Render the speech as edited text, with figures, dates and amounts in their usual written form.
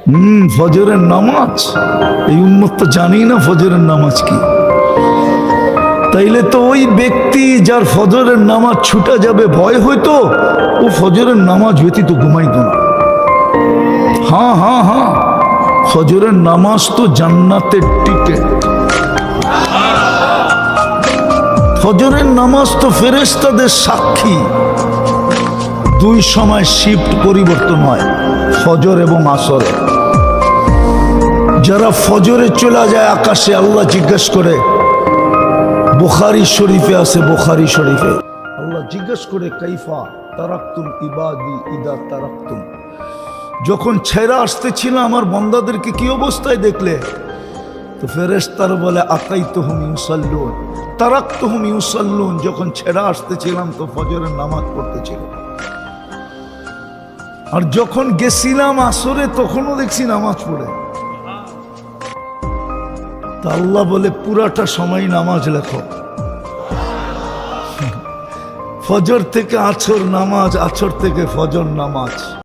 ফজরের নামাজ, এই উম্মত তো জানেই না ফজরের নামাজ কি। তাইলে তো ওই ব্যক্তি যার ফজরের নামাজ ছুটা যাবে ভয় হইতো, ও ফজরের নামাজ ব্যতীত ঘুমাইতো না। হ্যাঁ হ্যাঁ হ্যাঁ, ফজরের নামাজ তো জান্নাতের টিকেট। ফজরের নামাজ তো ফেরেশতাদের সাক্ষী। দুই সময় শিফট পরিবর্তন হয়, ফজর এবং আসরে। যারা ফজরে চলে যায় আকাশে, আল্লাহ জিজ্ঞেস করে, বুখারী শরীফে আছে, বুখারী শরীফে আল্লাহ জিজ্ঞেস করে, কাইফা তারাকতুম ইবাদি ইদা তারাকতুম, যখন ছেড়ে আসতেছিল আমার বান্দাদেরকে কি অবস্থায় দেখলে? তো ফেরেশতারা বলে, আতাইতুহুম ইউসাল্লুন তারাকতুহুম ইউসাল্লুন, যখন ছেড়ে আসতেছিলাম তো ফজরের নামাজ পড়তেছিল, আর যখন গেছিলাম আসরে তখনও দেখছি নামাজ পড়ে। তা আল্লাহ বলে, পুরাটা সময় নামাজ লেখো। ফজর থেকে আছর নামাজ, আছর থেকে ফজর নামাজ।